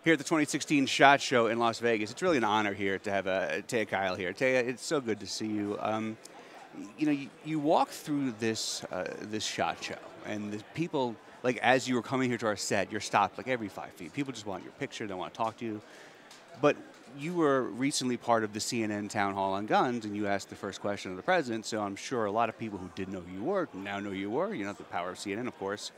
here at the 2016 SHOT Show in Las Vegas. It's really an honor here to have Taya Kyle here. Taya, it's so good to see you. You know, you walk through this SHOT Show, and the people, like as you were coming here to our set, you're stopped like every 5 feet. People just want your picture, they want to talk to you. But you were recently part of the CNN town hall on guns, and you asked the first question of the president, so I'm sure a lot of people who didn't know who you were now know who you were. You know, the power of CNN, of course.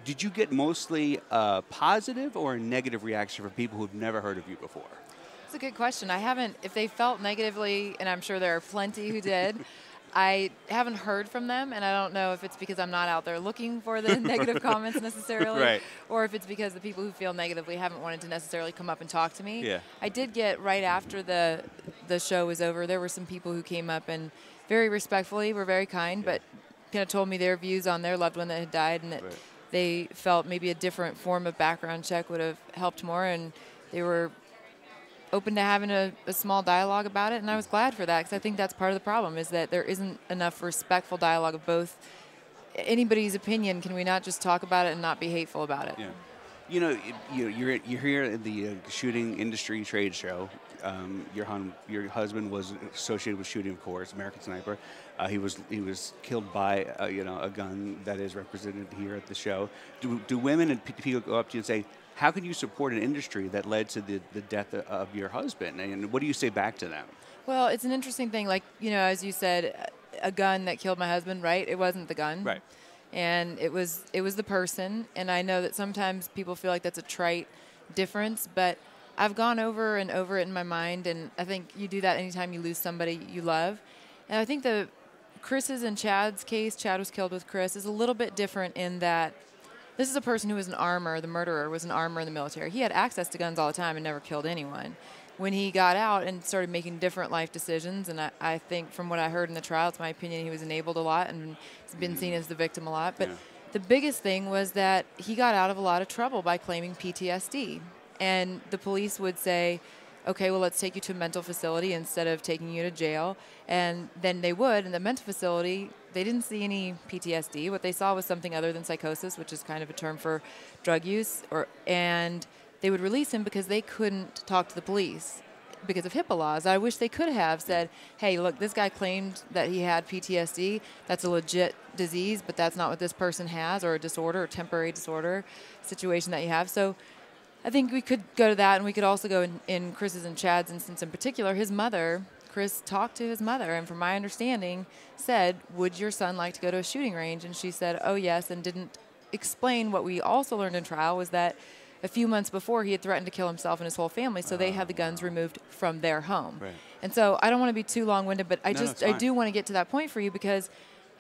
Did you get mostly a positive or a negative reaction from people who've never heard of you before? That's a good question. I haven't, if they felt negatively, and I'm sure there are plenty who did, I haven't heard from them, and I don't know if it's because I'm not out there looking for the negative comments necessarily, right. or if it's because the people who feel negatively haven't wanted to necessarily come up and talk to me. Yeah. I did get, right after the show was over, there were some people who came up and very respectfully, were very kind, but kind of told me their views on their loved one that had died, and that they felt maybe a different form of background check would have helped more, and they were open to having a small dialogue about it, and I was glad for that, because I think that's part of the problem, is that there isn't enough respectful dialogue of both anybody's opinion. Can we not just talk about it and not be hateful about it? Yeah. You know, you're here at the shooting industry trade show. Your husband was associated with shooting, of course, American Sniper. He was killed by a gun that is represented here at the show. Do women and people go up to you and say, how can you support an industry that led to the death of your husband? And what do you say back to them? Well, it's an interesting thing. Like, you know, as you said, a gun that killed my husband, right? It wasn't the gun. Right. And it was the person. And I know that sometimes people feel like that's a trite difference, but I've gone over and over it in my mind, and I think you do that anytime you lose somebody you love. And I think the Chris's and Chad's case, Chad was killed with Chris, is a little bit different in that this is a person who was an armor. The murderer was an armor in the military. He had access to guns all the time and never killed anyone. When he got out and started making different life decisions, and I think from what I heard in the trial, it's my opinion, he was enabled a lot and has been seen as the victim a lot. But the biggest thing was that he got out of a lot of trouble by claiming PTSD. And the police would say, okay, well, let's take you to a mental facility instead of taking you to jail. And then they would. In the mental facility, they didn't see any PTSD. What they saw was something other than psychosis, which is kind of a term for drug use. And they would release him because they couldn't talk to the police because of HIPAA laws. I wish they could have said, hey, look, this guy claimed that he had PTSD. That's a legit disease, but that's not what this person has, or a disorder, or temporary disorder situation that you have. So I think we could go to that, and we could also go in Chris's and Chad's instance in particular. His mother, Chris talked to his mother, and from my understanding said, would your son like to go to a shooting range? And she said, oh, yes, and didn't explain what we also learned in trial was that a few months before he had threatened to kill himself and his whole family, so they had the guns removed from their home. Right. And so I don't want to be too long-winded, but I do want to get to that point for you, because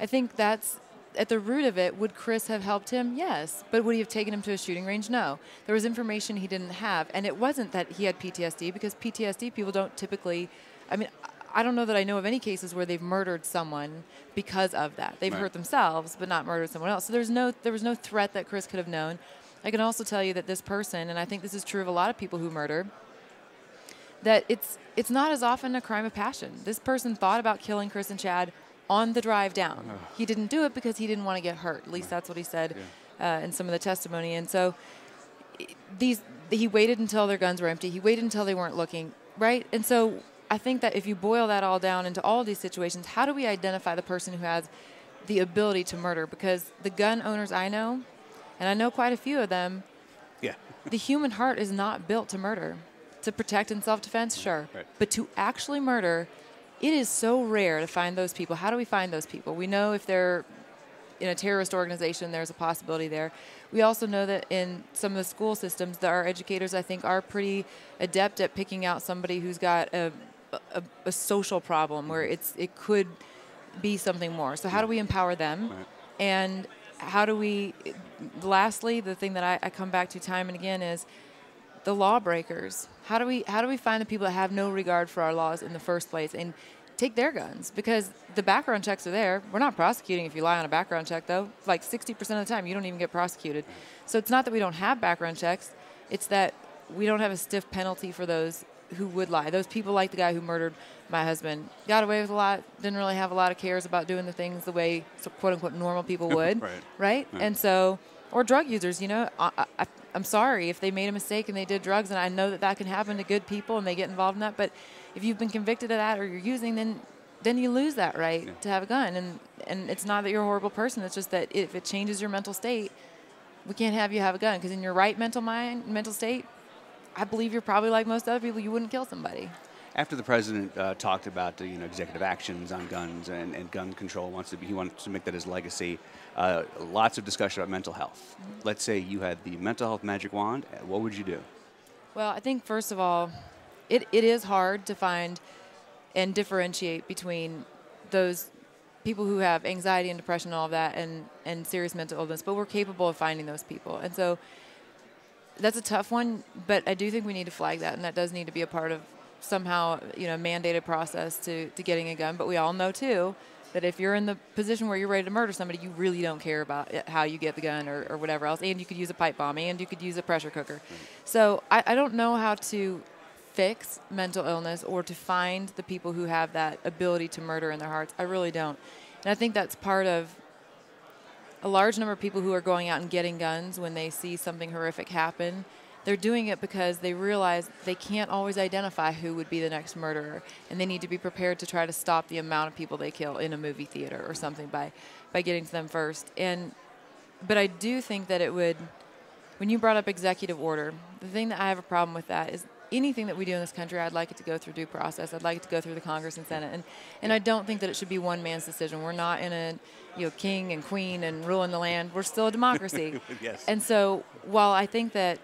I think that's at the root of it. Would Chris have helped him? Yes. But would he have taken him to a shooting range? No. There was information he didn't have. And it wasn't that he had PTSD, because PTSD people don't typically, I mean, I don't know that I know of any cases where they've murdered someone because of that. They've hurt themselves, but not murdered someone else. So there was no threat that Chris could have known. I can also tell you that this person, and I think this is true of a lot of people who murder, that it's not as often a crime of passion. This person thought about killing Chris and Chad on the drive down. He didn't do it because he didn't want to get hurt. At least that's what he said in some of the testimony. And so he waited until their guns were empty. He waited until they weren't looking, right? And so I think that if you boil that all down into all of these situations, how do we identify the person who has the ability to murder? Because the gun owners I know, and I know quite a few of them, the human heart is not built to murder. To protect in self-defense, sure. Right. But to actually murder, it is so rare to find those people. How do we find those people? We know if they're in a terrorist organization, there's a possibility there. We also know that in some of the school systems, that our educators, I think, are pretty adept at picking out somebody who's got a social problem where it could be something more. So how do we empower them? Right. And how do we, lastly, the thing that I come back to time and again is the lawbreakers. How do we find the people that have no regard for our laws in the first place and take their guns? Because the background checks are there. We're not prosecuting if you lie on a background check, though. Like 60% of the time, you don't even get prosecuted. So it's not that we don't have background checks. It's that we don't have a stiff penalty for those who would lie. Those people, like the guy who murdered my husband, got away with a lot, didn't really have a lot of cares about doing the things the way quote-unquote normal people would, right? And so or drug users. You know, I'm sorry if they made a mistake and they did drugs, and I know that that can happen to good people and they get involved in that. But if you've been convicted of that or you're using, then you lose that right to have a gun. And it's not that you're a horrible person. It's just that if it changes your mental state, we can't have you have a gun, because in your right mental state, I believe you're probably like most other people. You wouldn't kill somebody. After the president talked about executive actions on guns and gun control, he wants to make that his legacy. Lots of discussion about mental health. Mm-hmm. Let's say you had the mental health magic wand. What would you do? Well, I think first of all, it is hard to find and differentiate between those people who have anxiety and depression and all of that and serious mental illness, but we're capable of finding those people. And so that's a tough one, but I do think we need to flag that, and that does need to be a part of somehow, mandated process to getting a gun. But we all know, too, that if you're in the position where you're ready to murder somebody, you really don't care about how you get the gun or whatever else. And you could use a pipe bomb, and you could use a pressure cooker. Mm-hmm. So I don't know how to fix mental illness or to find the people who have that ability to murder in their hearts. I really don't. And I think that's part of a large number of people who are going out and getting guns when they see something horrific happen. They're doing it because they realize they can't always identify who would be the next murderer, and they need to be prepared to try to stop the amount of people they kill in a movie theater or something by getting to them first. But I do think that it would, when you brought up executive order, the thing that I have a problem with that is anything that we do in this country, I'd like it to go through due process. I'd like it to go through the Congress and Senate. And I don't think that it should be one man's decision. We're not in a king and queen and ruling the land. We're still a democracy. Yes. And so while I think that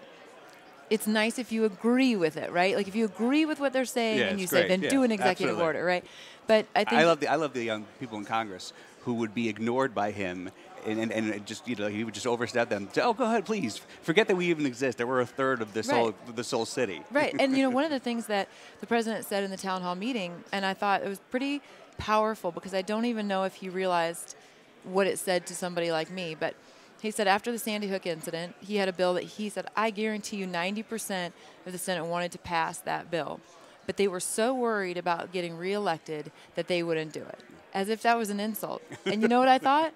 it's nice if you agree with it, right? Like if you agree with what they're saying and you say, then do an executive order, right? But I think I love the young people in Congress who would be ignored by him. And just he would just overstep them. Say, oh, go ahead, please. Forget that we even exist. That we're a third of this whole city. Right. And one of the things that the president said in the town hall meeting, and I thought it was pretty powerful because I don't even know if he realized what it said to somebody like me. But he said after the Sandy Hook incident, he had a bill that he said, I guarantee you 90% of the Senate wanted to pass that bill. But they were so worried about getting reelected that they wouldn't do it. As if that was an insult. And you know what I thought?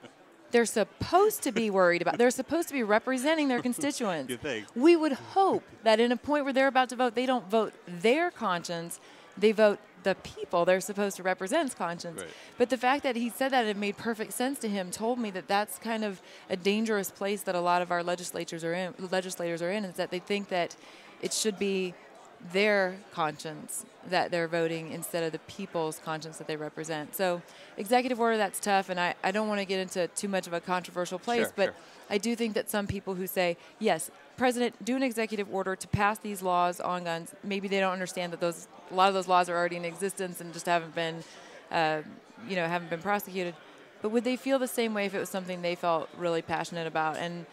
They're supposed to be worried about. They're supposed to be representing their constituents. You think? We would hope that in a point where they're about to vote, they don't vote their conscience, they vote the people they're supposed to represent's conscience. Right. But the fact that he said that, it made perfect sense to him, told me that that's kind of a dangerous place that a lot of our legislators are in, is that they think that it should be their conscience that they're voting instead of the people's conscience that they represent. So executive order, that's tough, and I don't want to get into too much of a controversial place, but I do think that some people who say, yes, President, do an executive order to pass these laws on guns, maybe they don't understand that a lot of those laws are already in existence and just haven't been prosecuted. But would they feel the same way if it was something they felt really passionate about? And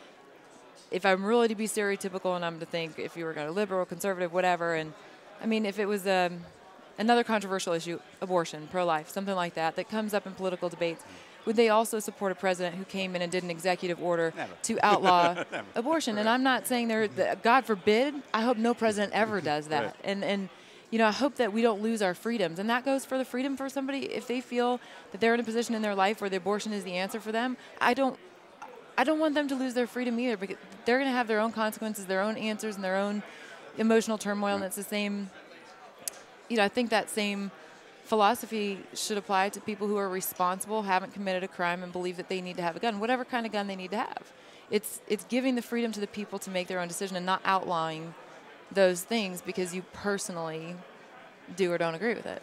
if I'm really to be stereotypical and I'm to think if you were going to liberal, conservative, whatever, and I mean, if it was another controversial issue, abortion, pro-life, something like that comes up in political debates, would they also support a president who came in and did an executive order to outlaw abortion? And I'm not saying God forbid, I hope no president ever does that. Right. And I hope that we don't lose our freedoms. And that goes for the freedom for somebody, if they feel that they're in a position in their life where the abortion is the answer for them, I don't want them to lose their freedom either, because they're going to have their own consequences, their own answers, and their own emotional turmoil. And it's the same, I think that same philosophy should apply to people who are responsible, haven't committed a crime, and believe that they need to have a gun, whatever kind of gun they need to have. It's giving the freedom to the people to make their own decision and not outlawing those things because you personally do or don't agree with it.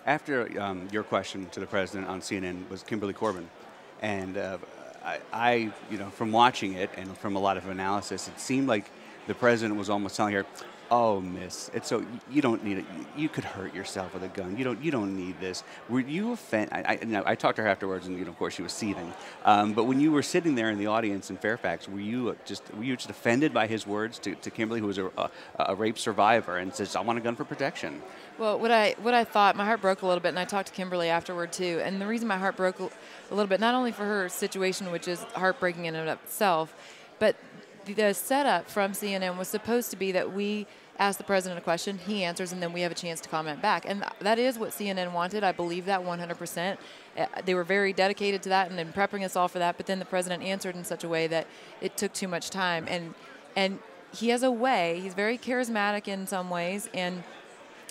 After your question to the president on CNN was Kimberly Corbin, and I, from watching it and from a lot of analysis, it seemed like the president was almost telling her, "Oh, miss, it's so you don't need it. You could hurt yourself with a gun. You don't need this." Were you offended? I talked to her afterwards, and of course she was seething. But when you were sitting there in the audience in Fairfax, were you just offended by his words to Kimberly, who was a rape survivor, and says, "I want a gun for protection"? Well, what I thought, my heart broke a little bit, and I talked to Kimberly afterward too. And the reason my heart broke a little bit, not only for her situation, which is heartbreaking in and of itself, but the setup from CNN was supposed to be that we ask the president a question, he answers, and then we have a chance to comment back. And that is what CNN wanted. I believe that 100%. They were very dedicated to that and then prepping us all for that. But then the president answered in such a way that it took too much time. And he has a way. He's very charismatic in some ways, and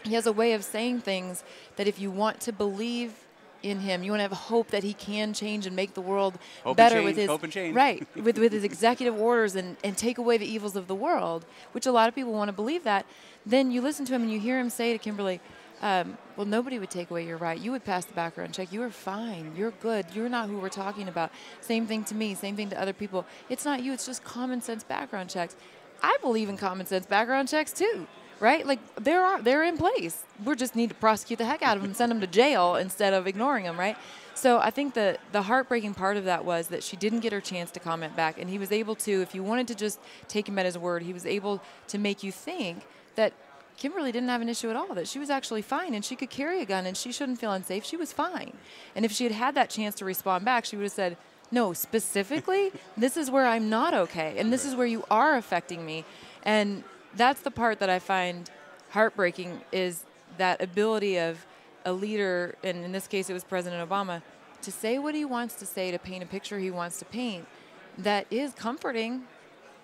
he has a way of saying things that if you want to believe in him, you want to have hope that he can change and make the world better with his right with his executive orders and take away the evils of the world, which a lot of people want to believe that. Then you listen to him and you hear him say to Kimberly, well, nobody would take away your right. You would pass the background check. You are fine. You're good. You're not who we're talking about. Same thing to me. Same thing to other people. It's not you. It's just common sense background checks. I believe in common sense background checks too. Right? Like, they're in place. We just need to prosecute the heck out of them and send them to jail instead of ignoring them, right? So I think the heartbreaking part of that was that she didn't get her chance to comment back. And he was able to, if you wanted to just take him at his word, he was able to make you think that Kimberly didn't have an issue at all, that she was actually fine and she could carry a gun and she shouldn't feel unsafe. She was fine. And if she had had that chance to respond back, she would have said, no, specifically, this is where I'm not okay. And this is where you are affecting me. And that's the part that I find heartbreaking, is that ability of a leader, and in this case it was President Obama, to say what he wants to say, to paint a picture he wants to paint that is comforting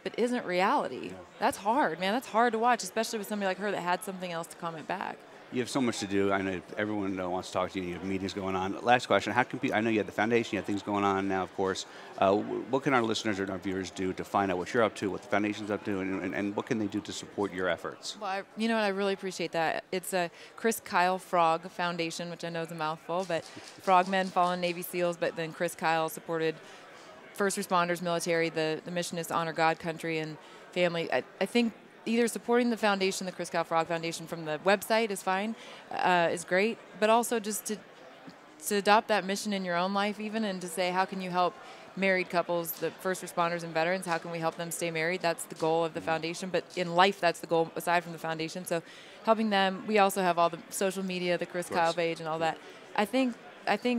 but isn't reality. That's hard, man. That's hard to watch, especially with somebody like her that had something else to comment back. You have so much to do. I know everyone wants to talk to you. You have meetings going on. Last question: how can I know you have the foundation, you have things going on now, of course. What can our listeners and our viewers do to find out what you're up to, what the foundation's up to, and what can they do to support your efforts? Well, you know what? I really appreciate that. It's a Chris Kyle Frog Foundation, which I know is a mouthful, but frogmen, fallen Navy SEALs. But then Chris Kyle supported first responders, military. The mission is to honor God, country, and family. I think either supporting the foundation, the Chris Kyle Frog Foundation, from the website is fine, is great, but also just to adopt that mission in your own life even, and to say, how can you help married couples, the first responders and veterans, how can we help them stay married? That's the goal of the foundation, but in life, that's the goal aside from the foundation. So helping them. We also have all the social media, the Chris Kyle page and all that. I think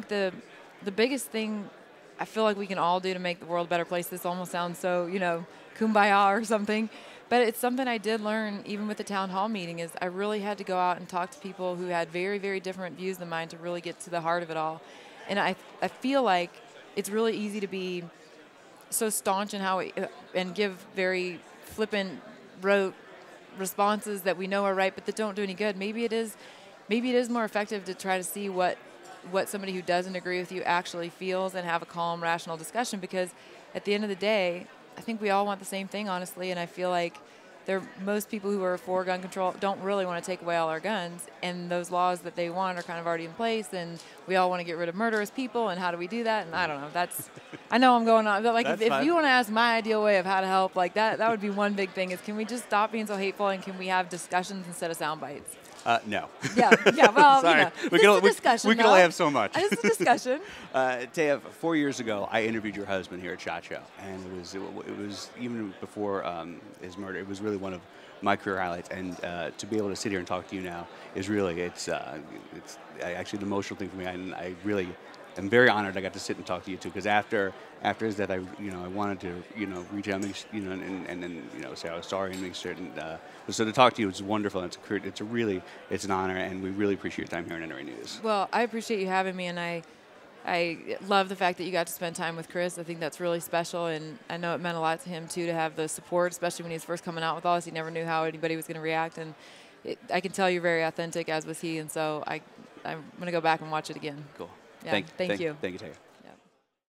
the biggest thing I feel like we can all do to make the world a better place, this almost sounds so, kumbaya or something, but it's something I did learn even with the town hall meeting, is I really had to go out and talk to people who had very, very different views than mine to really get to the heart of it all. And I feel like it's really easy to be so staunch in and give very flippant, rote responses that we know are right, but that don't do any good. Maybe it is more effective to try to see what somebody who doesn't agree with you actually feels and have a calm, rational discussion, because at the end of the day, I think we all want the same thing, honestly, and I feel like most people who are for gun control don't really want to take away all our guns, and those laws that they want are kind of already in place, and we all want to get rid of murderous people, and how do we do that? And I don't know. I know I'm going on, but like if you want to ask my ideal way of how to help, like that would be one big thing, is can we just stop being so hateful, and can we have discussions instead of sound bites? No. Yeah. Well, sorry. We can only have so much. It's a discussion. Taya, 4 years ago, I interviewed your husband here at SHOT Show, and it was even before his murder. It was really one of my career highlights, and to be able to sit here and talk to you now is really it's actually an emotional thing for me, and I really am very honored I got to sit and talk to you too, because after his death, I wanted to reach out and then say I was sorry and make certain. So to talk to you is wonderful. And it's an honor, and we really appreciate your time here on NRA News. Well, I appreciate you having me, and I love the fact that you got to spend time with Chris. I think that's really special, and I know it meant a lot to him too to have the support, especially when he was first coming out with all this. He never knew how anybody was going to react, and I can tell you're very authentic, as was he, and so I'm going to go back and watch it again. Cool. Yeah, thank you. Thank you, Taya.